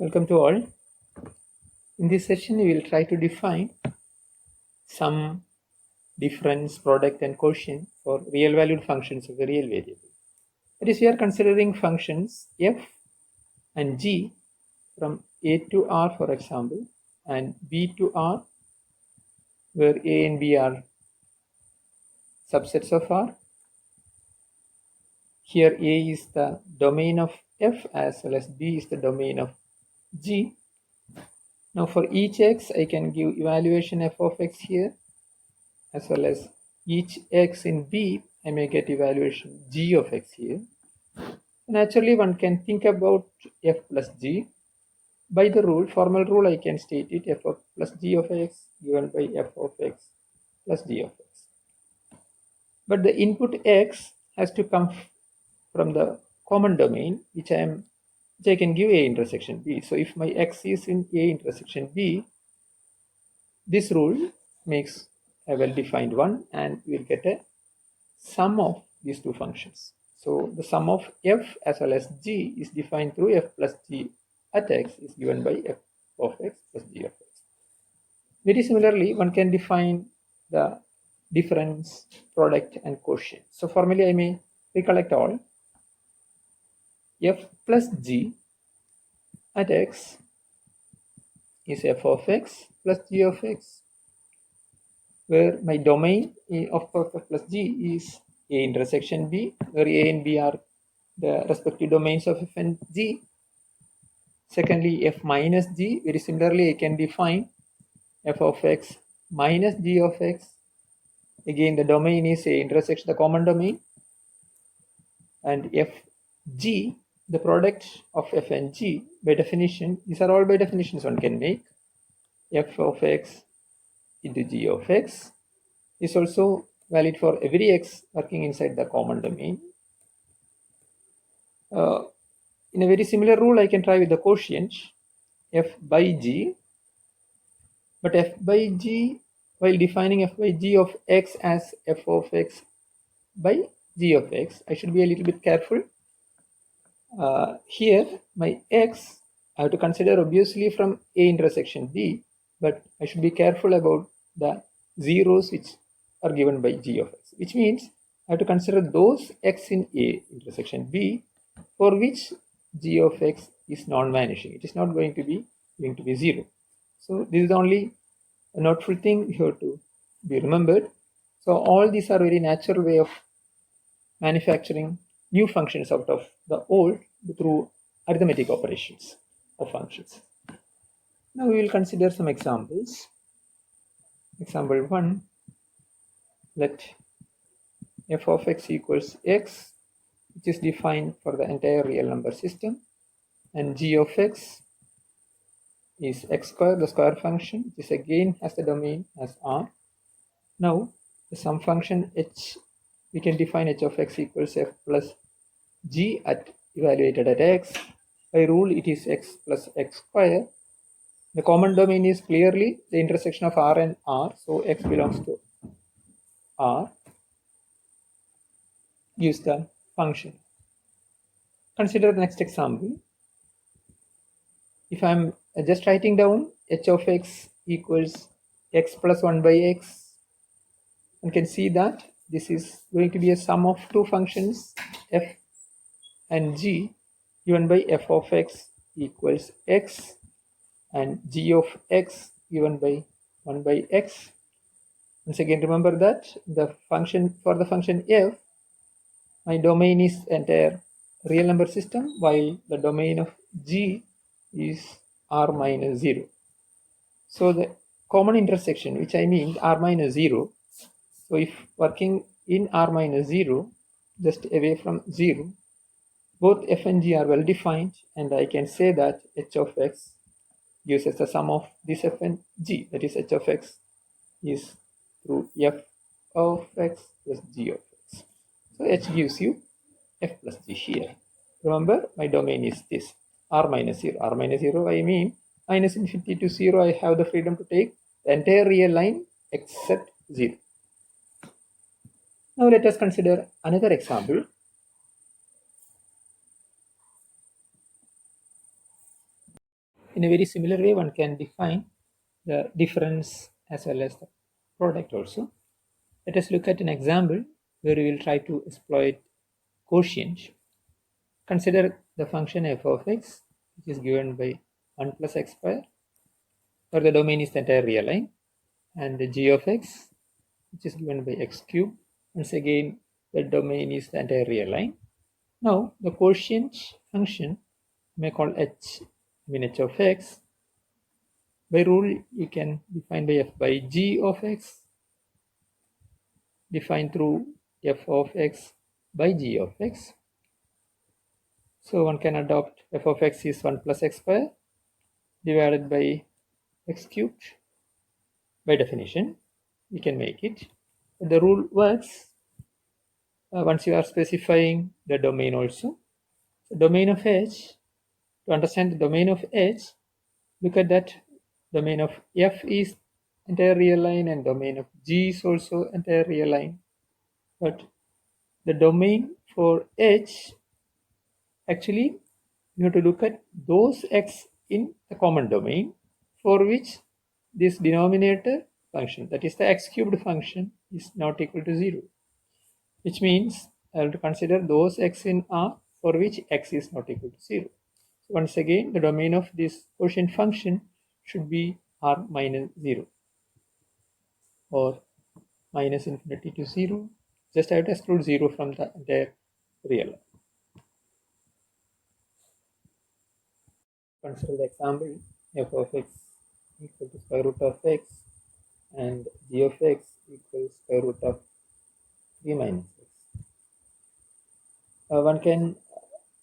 Welcome to all. In this session, we will try to define sum, difference, product, and quotient for real valued functions of the real variable. That is, we are considering functions f and g from a to r, for example, and b to r, where a and b are subsets of r. Here, a is the domain of f as well as b is the domain of g. Now, for each x, I can give evaluation f of x here, as well as each x in B, I may get evaluation g of x here. Naturally, one can think about f plus g. By the rule, formal rule, I can state it f of plus g of x given by f of x plus g of x. But the input x has to come from the common domain, which I can give a intersection b. So if my x is in a intersection b, this rule makes a well-defined one, and we'll get a sum of these two functions. So the sum of f as well as g is defined through f plus g at x is given by f of x plus g of x. Very similarly, one can define the difference, product, and quotient. So formally, I may recollect all. F plus g at x is f of x plus g of x, where my domain of f plus g is a intersection b, where a and b are the respective domains of f and g. Secondly, f minus g, very similarly, I can define f of x minus g of x. Again, the domain is a intersection, the common domain. And f g, the product of f and g, by definition, these are all by definitions one can make. F of x into g of x is also valid for every x working inside the common domain. In a very similar rule, I can try with the quotient f by g. But f by g, while defining f by g of x as f of x by g of x, I should be a little bit careful. Here, my x, I have to consider obviously from a intersection b, but I should be careful about the zeros which are given by g of x, which means I have to consider those x in a intersection b for which g of x is non-vanishing. It is not going to be 0. So this is the only noteful thing here to be remembered. So all these are very natural way of manufacturing new functions out of the old through arithmetic operations of functions. Now we will consider some examples. Example 1, let f of x equals x, which is defined for the entire real number system, and g of x is x squared, the square function, which is again has the domain as r. Now the sum function h, we can define h of x equals f plus g at evaluated at x. By rule, it is x plus x square. The common domain is clearly the intersection of r and r, so x belongs to r, gives the function. Consider the next example. If I'm just writing down h of x equals x plus 1 by x, one can see that this is going to be a sum of two functions f and g given by f of x equals x and g of x given by 1 by x. Once again, remember that the function for the function f, my domain is entire real number system, while the domain of g is r minus 0. So the common intersection, which I mean r minus 0, so if working in r minus 0, just away from 0, both f and g are well defined, and I can say that h of x gives us the sum of this f and g, that is h of x is through f of x plus g of x. So h gives you f plus g here. Remember, my domain is this, r minus 0. r minus 0, I mean minus infinity to 0, I have the freedom to take the entire real line except 0. Now let us consider another example. in a very similar way, one can define the difference as well as the product also. Let us look at an example where we will try to exploit quotient. Consider the function f of x, which is given by 1 plus x square, or the domain is the entire real line, and the g of x, which is given by x cubed. Once again, the domain is the entire real line. Now, the quotient function may call h, h of x. By rule, you can define by f by g of x, defined through f of x by g of x. So one can adopt f of x is 1 plus x square divided by x cubed. By definition, we can make it. But the rule works once you are specifying the domain also. So domain of h, to understand the domain of h, look at that domain of f is entire real line and domain of g is also entire real line. But the domain for h, actually you have to look at those x in the common domain for which this denominator function, that is the x cubed function, is not equal to 0. Which means I have to consider those x in R for which x is not equal to 0. So once again, the domain of this quotient function should be R minus 0 or minus infinity to 0. Just I have to exclude 0 from the entire real. Consider the example f of x equal to square root of x and g of x equals square root of 3 minus x. One can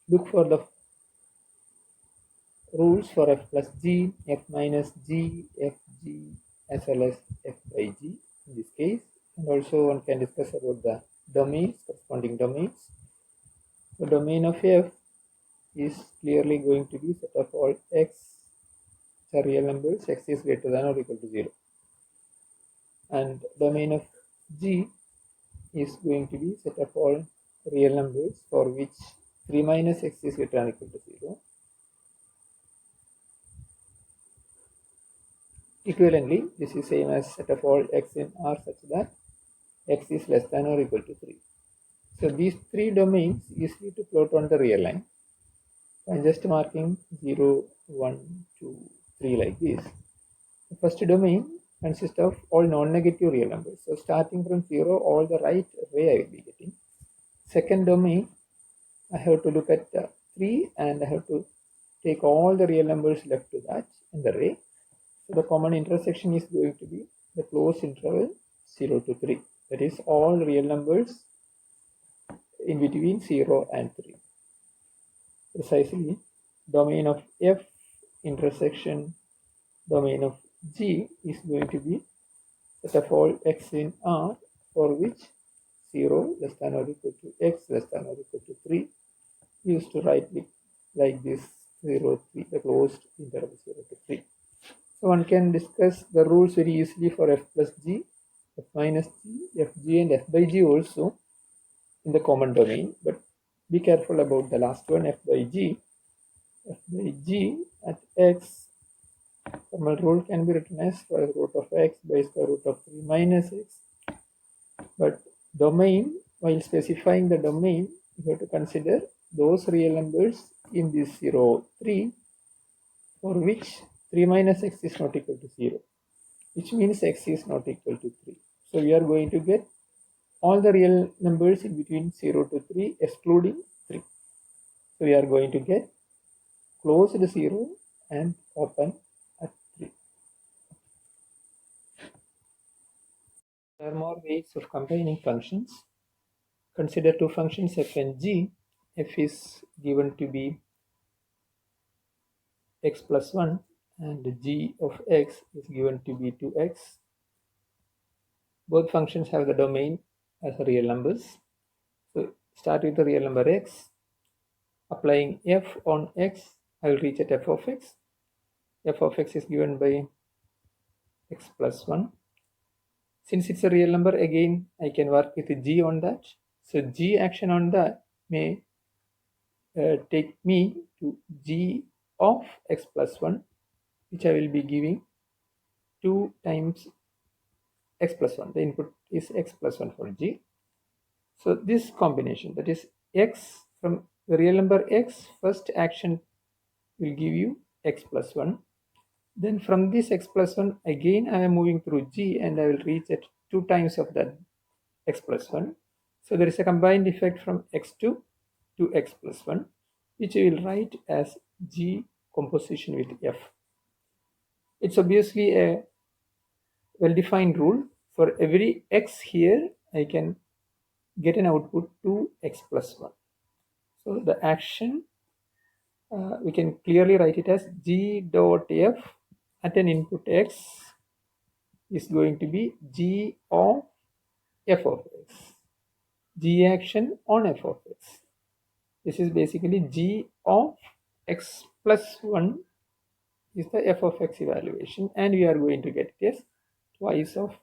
look for the rules for f plus g, f minus g, f g, as well as f by g in this case. And also one can discuss about the domains, corresponding domains. The domain of f is clearly going to be set of all x which are real numbers, x is greater than or equal to 0. And domain of g is going to be set of all real numbers for which 3 minus x is greater than or equal to 0. Equivalently, this is same as set of all x in R such that x is less than or equal to 3. So these three domains easily to plot on the real line. I'm just marking 0, 1, 2, 3 like this. The first domain consists of all non-negative real numbers. So starting from 0, all the right array I will be getting. Second domain, I have to look at 3 and I have to take all the real numbers left to that in the array. So the common intersection is going to be the closed interval 0 to 3. That is all real numbers in between 0 and 3. Precisely, domain of f intersection domain of g is going to be set of all x in R for which 0 less than or equal to x less than or equal to 3. We used to write it like this 0, 3, the closed interval 0 to 3. So one can discuss the rules very easily for f plus g, f minus g, f g and f by g also in the common domain, but be careful about the last one, f by g. F by g at x, formal rule can be written as square root of x by square root of 3 minus x. But domain, while specifying the domain, you have to consider those real numbers in this 0, 3 for which 3 minus x is not equal to 0, which means x is not equal to 3. So we are going to get all the real numbers in between 0 to 3 excluding 3. So we are going to get closed 0 and open at 3. There are more ways of combining functions. Consider two functions f and g. F is given to be x plus 1 and g of x is given to be 2x. Both functions have the domain as real numbers. So start with the real number x. Applying f on x, I will reach at f of x. F of x is given by x plus 1. Since it's a real number, again I can work with g on that. So g action on that may take me to g of x plus 1 which I will be giving 2 times x plus 1. The input is x plus 1 for G. So this combination, that is x from the real number x, first action will give you x plus 1. Then from this x plus 1, again I am moving through G and I will reach at 2 times of that x plus 1. So there is a combined effect from x2 to x plus 1, which I will write as G composition with F. It's obviously a well-defined rule. For every x here, I can get an output 2x plus 1. So the action, we can clearly write it as G dot F at an input x is going to be G of f of x. G action on f of x. This is basically G of x plus 1 is the f of x evaluation, and we are going to get it as twice of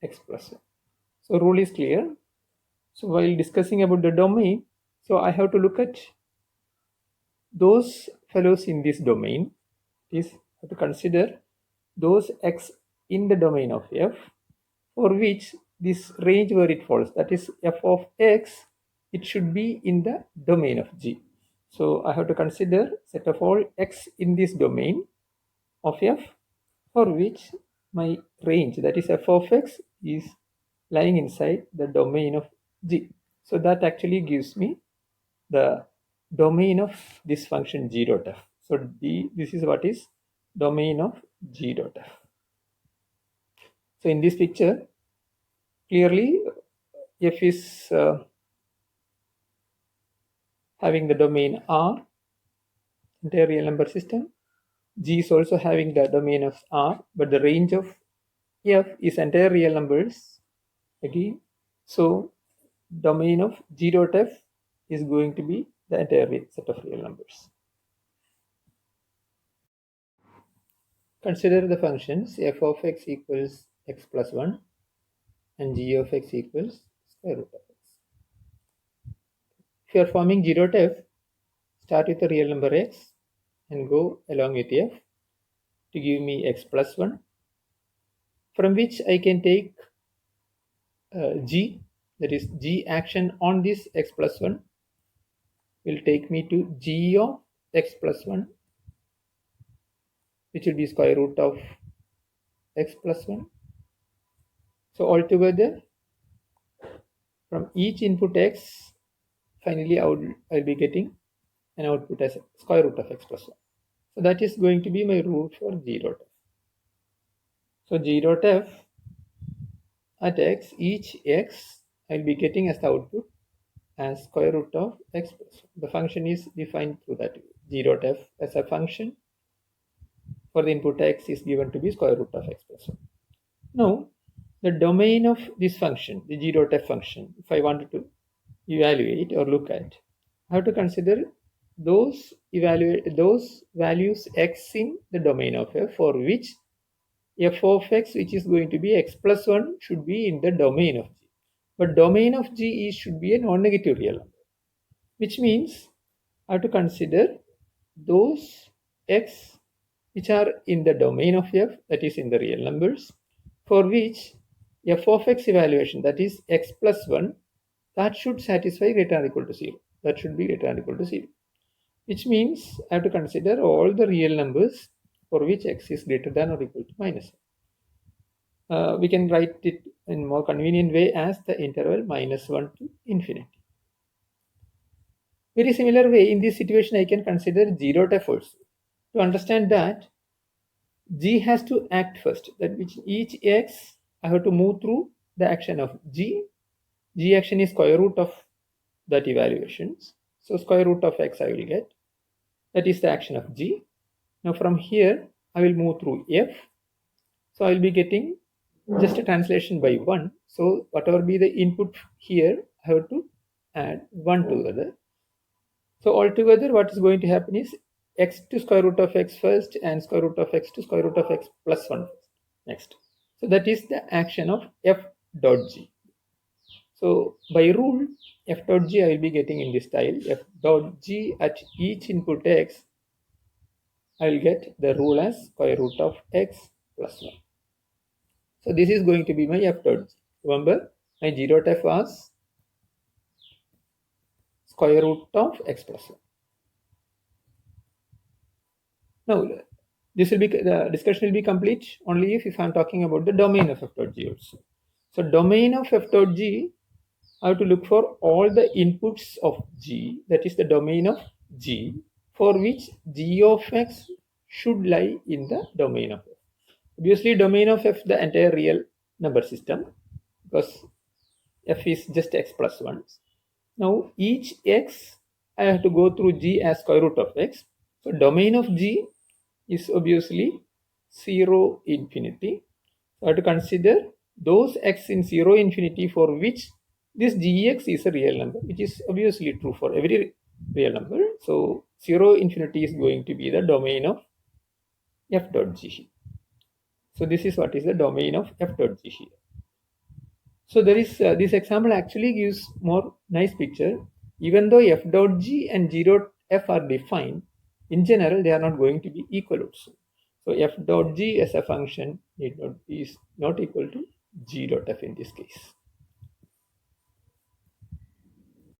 x plus 1. So rule is clear. So while discussing about the domain, so I have to look at those fellows in this domain. Is have to consider those x in the domain of f for which this range where it falls, that is f of x, it should be in the domain of G. So I have to consider set of all x in this domain of f for which my range, that is f of x, is lying inside the domain of G. So that actually gives me the domain of this function G dot f. So this is what is domain of G dot f. So in this picture, clearly f is having the domain R, entire real number system. G is also having the domain of R, but the range of f is entire real numbers again. So domain of G dot f is going to be the entire set of real numbers. Consider the functions f of x equals x plus 1 and g of x equals square root of x. If you are forming G dot f, start with the real number x and go along with f to give me x plus 1, from which I can take G, that is G action on this x plus 1 will take me to G of x plus 1, which will be square root of x plus 1. So altogether, from each input x, finally I'll be getting an output as square root of x plus 1. So that is going to be my rule for G dot f. So G dot f at x, each x I'll be getting as the output as square root of x plus 1. The function is defined through that. G dot f as a function for the input x is given to be square root of x plus 1. Now, the domain of this function, the G dot f function, if I wanted to evaluate or look at, I have to consider those values x in the domain of f for which f of x, which is going to be x plus 1, should be in the domain of G. But domain of G should be a non-negative real number, which means I have to consider those x which are in the domain of f, that is in the real numbers, for which f of x evaluation, that is x plus 1, that should satisfy greater than or equal to 0. That should be greater than or equal to 0. Which means I have to consider all the real numbers for which x is greater than or equal to minus 1. We can write it in more convenient way as the interval minus 1 to infinity. Very similar way, in this situation, I can consider G dot f also. To understand that, G has to act first. That which each x, I have to move through the action of G. G action is square root of that evaluations. So square root of x I will get. That is the action of G. Now from here, I will move through f. So I will be getting just a translation by 1. So whatever be the input here, I have to add 1 together. So altogether, what is going to happen is x to square root of x first and square root of x to square root of x plus 1 first. Next. So that is the action of f dot g. So by rule, f dot g I will be getting in this style. F dot g at each input x, I will get the rule as square root of x plus 1. So this is going to be my f dot g. Remember, my g dot f was square root of x plus 1. Now, the discussion will be complete only if I'm talking about the domain of f dot g also. So domain of f dot g, I have to look for all the inputs of g, that is the domain of g, for which g of x should lie in the domain of f. Obviously, domain of f, the entire real number system, because f is just x plus 1. Now, each x, I have to go through g as square root of x. So domain of g is obviously 0 infinity. So I have to consider those x in 0 infinity for which this gx is a real number, which is obviously true for every real number. So 0 infinity is going to be the domain of f dot g. So this is what is the domain of f dot g here. So there is this example actually gives more nice picture. Even though f dot g and g dot f are defined, in general they are not going to be equal also. So f dot g as a function is not equal to g dot f in this case.